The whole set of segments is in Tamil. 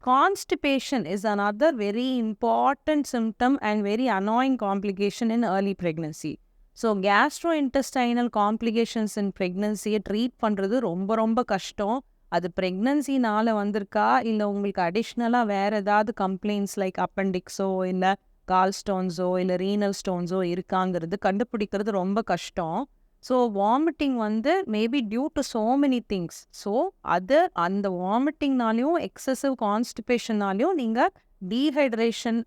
constipation is another very important symptom and very annoying complication in early pregnancy. So gastrointestinal complications in pregnancy treat பண்ணுறது ரொம்ப ரொம்ப கஷ்டம். அது ப்ரெக்னன்சினால் வந்திருக்கா இல்லை உங்களுக்கு அடிஷ்னலாக வேறு ஏதாவது கம்ப்ளைண்ட்ஸ் லைக் அப்பெண்டிக்ஸோ இல்லை கால் ஸ்டோன்ஸோ இல்லை ரீனல் ஸ்டோன்ஸோ இருக்காங்கிறது கண்டுபிடிக்கிறது ரொம்ப கஷ்டம். ஸோ வாமிட்டிங் வந்து maybe due to so many things. So அது அந்த வாமிட்டிங்னாலையும் எக்ஸசிவ் கான்ஸ்டிபேஷன்னாலையும் நீங்கள் டீஹைட்ரேஷன்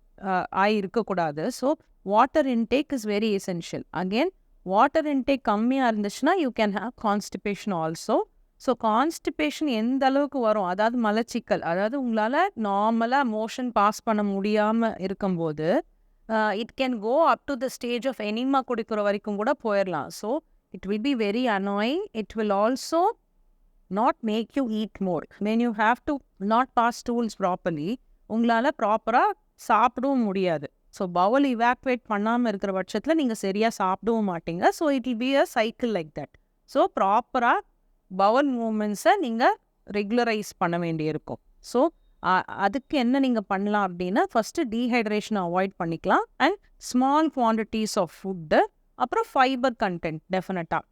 ஆகி இருக்கக்கூடாது. So water intake is very essential. Again water intake கம்மியாக இருந்துச்சுன்னா you can have constipation also. So constipation எந்த அளவுக்கு வரும், அதாவது மலச்சிக்கல், அதாவது உங்களால் நார்மலாக மோஷன் பாஸ் பண்ண முடியாமல் இருக்கும்போது it can go up to the stage of enema குடிக்கிற வரைக்கும் கூட போயிடலாம். So it will be very annoying. It will also not make you eat more. When you have to not pass stools properly, உங்களால் ப்ராப்பராக சாப்பிடவும் முடியாது. ஸோ பவுல் இவாக்குவேட் பண்ணாமல் இருக்கிற பட்சத்தில் நீங்கள் சரியாக சாப்பிடவும் மாட்டீங்க. So it will be a cycle like that. So ப்ராப்பராக பவுல் மூமெண்ட்ஸை நீங்கள் ரெகுலரைஸ் பண்ண வேண்டியிருக்கும். ஸோ அதுக்கு என்ன நீங்கள் பண்ணலாம் அப்படின்னா, ஃபஸ்ட்டு டீஹைட்ரேஷனை அவாய்ட் பண்ணிக்கலாம் and small quantities of food, அப்புறம் ஃபைபர் கண்டென்ட் டெஃபினட்டாக.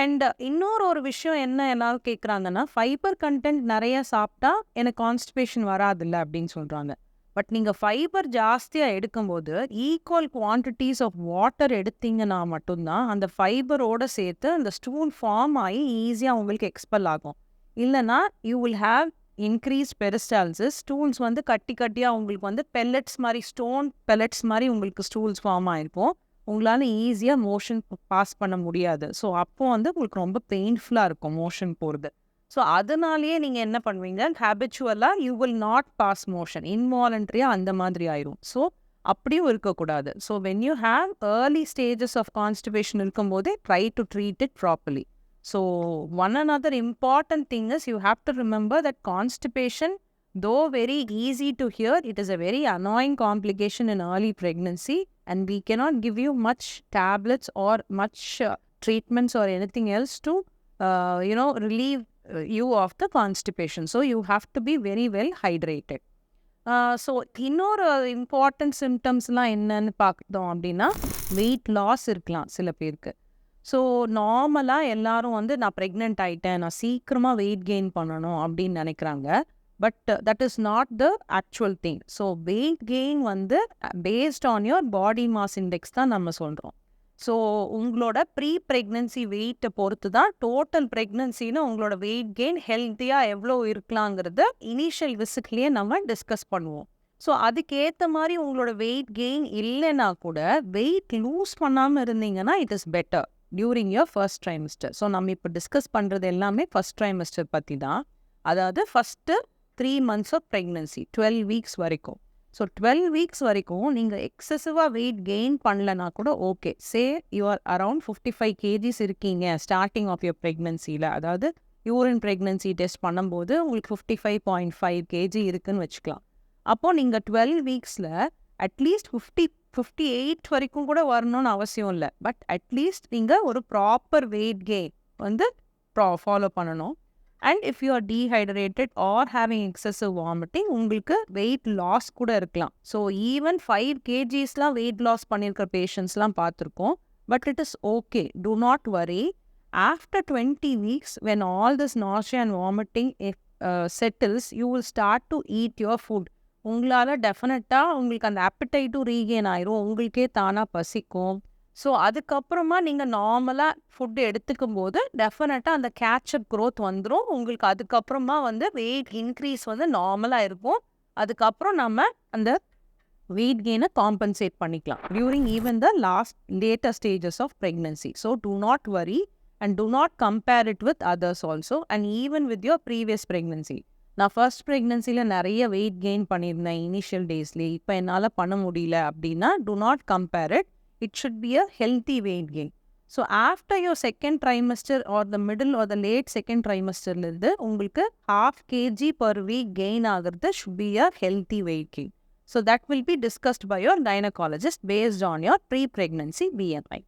அண்ட் இன்னொரு விஷயம் என்ன எல்லாரும் கேட்குறாங்கன்னா, ஃபைபர் கண்டென்ட் நிறைய சாப்பிட்டா எனக்கு கான்ஸ்டிபேஷன் வராதில்ல அப்படின்னு சொல்கிறாங்க. பட் நீங்கள் ஃபைபர் ஜாஸ்தியாக எடுக்கும்போது ஈக்குவல் குவான்டிட்டிஸ் ஆஃப் வாட்டர் எடுத்தீங்கன்னா மட்டும்தான் அந்த ஃபைபரோடு சேர்த்து அந்த ஸ்டூல் ஃபார்ம் ஆகி ஈஸியாக உங்களுக்கு எக்ஸ்பெல் ஆகும். இல்லைனா you will have increase peristalsis. Stools வந்து கட்டி கட்டியாக உங்களுக்கு வந்து பெல்லட்ஸ் மாதிரி, ஸ்டோன் பெல்லட்ஸ் மாதிரி உங்களுக்கு ஸ்டூல்ஸ் ஃபார்ம் ஆகிருக்கும். உங்களால் ஈஸியாக மோஷன் பாஸ் பண்ண முடியாது. ஸோ அப்போது வந்து உங்களுக்கு ரொம்ப பெயின்ஃபுல்லாக இருக்கும் மோஷன் போகிறது. ஸோ அதனாலேயே நீங்கள் என்ன பண்ணுவீங்க, ஹேபிச்சுவலாக you will not pass motion, இன்வாலண்ட்ரியாக அந்த மாதிரி ஆயிரும். ஸோ அப்படியும் இருக்கக்கூடாது. So when you have early stages of constipation இருக்கும்போதே try to treat it properly. So one another important thing is you have to remember that constipation, though very easy to hear, it is a very annoying complication in early pregnancy, and we cannot give you much tablets or much treatments or anything else to relieve you of the constipation. So you have to be very well hydrated. So இன்னொரு important symptomsலாம் என்னன்னு பார்த்தோம் அப்படின்னா, வெயிட் லாஸ் இருக்கலாம் சில பேருக்கு. ஸோ நார்மலாக எல்லாரும் வந்து நான் ப்ரெக்னென்ட் ஆகிட்டேன், நான் சீக்கிரமாக வெயிட் கெயின் பண்ணணும் அப்படின்னு நினைக்கிறாங்க. But that is not the actual thing. So weight gain வந்து based on your body mass index தான் நம்ம சொல்கிறோம். ஸோ உங்களோட ப்ரீ ப்ரெக்னன்சி வெயிட்டை பொறுத்து தான் டோட்டல் ப்ரெக்னன்சின்னு உங்களோட வெயிட் கெயின் ஹெல்த்தியாக எவ்வளோ இருக்கலாங்கிறத இனிஷியல் விசிட்லேயே நம்ம டிஸ்கஸ் பண்ணுவோம். ஸோ அதுக்கேற்ற மாதிரி உங்களோட வெயிட் கெயின் இல்லைன்னா கூட வெயிட் லூஸ் பண்ணாமல் இருந்தீங்கன்னா it is better during your first trimester. So நம்ம இப்போ டிஸ்கஸ் பண்ணுறது எல்லாமே ஃபர்ஸ்ட் ட்ரைமிஸ்டர் பற்றி தான். அதாவது first 3 months of pregnancy 12 weeks வரைக்கும். ஸோ 12 weeks வரைக்கும் நீங்கள் எக்ஸசிவாக வெயிட் கெயின் பண்ணலனா கூட okay. Say you are around 55 kgs இருக்கீங்க ஸ்டார்டிங் ஆஃப் யுவர் ப்ரெக்னன்சியில், அதாவது யூரின் ப்ரெக்னன்சி டெஸ்ட் பண்ணும்போது உங்களுக்கு 55.5 kg இருக்குன்னு வச்சுக்கலாம். அப்போது நீங்கள் 12 weeksல அட்லீஸ்ட் 58 வரைக்கும் கூட வரணும்னு அவசியம் இல்லை. பட் அட்லீஸ்ட் நீங்கள் ஒரு ப்ராப்பர் வெயிட் கெயின் வந்து ஃபாலோ பண்ணணும். And if you are dehydrated or having excessive vomiting, உங்களுக்கு வெயிட் லாஸ் கூட இருக்கலாம். ஸோ ஈவன் 5 kgsலாம் வெயிட் லாஸ் பண்ணியிருக்கிற பேஷண்ட்ஸ்லாம் பார்த்துருக்கோம். But it is okay, do not worry. After 20 weeks when all this nausea and vomiting settles, you will start to eat your food. உங்களால் டெஃபினட்டாக உங்களுக்கு அந்த appetite ரீகெயின் ஆயிரும், உங்களுக்கே தானாக பசிக்கும். ஸோ அதுக்கப்புறமா நீங்கள் நார்மலாக ஃபுட்டு எடுத்துக்கும் போது டெஃபினட்டாக அந்த கேட்சப் க்ரோத் வந்துடும் உங்களுக்கு. அதுக்கப்புறமா வந்து வெயிட் இன்க்ரீஸ் வந்து நார்மலாக இருக்கும். அதுக்கப்புறம் நம்ம அந்த வெயிட் கெயினை காம்பன்சேட் பண்ணிக்கலாம் during even the later stages of pregnancy. So do not worry and do not compare it with others also, and even with your previous pregnancy. நான் ஃபர்ஸ்ட் ப்ரெக்னன்சியில் நிறைய வெயிட் கெயின் பண்ணியிருந்தேன் இனிஷியல் டேஸ்லேயே, இப்போ என்னால் பண்ண முடியல அப்படின்னா do not compare it. It should be a healthy weight gain. So after your second trimester or the middle or the late second trimesterலேருந்து உங்களுக்கு 0.5 kg per week gain ஆகிறது should be a healthy weight gain. So that will be discussed by your gynecologist based on your pre-pregnancy BMI.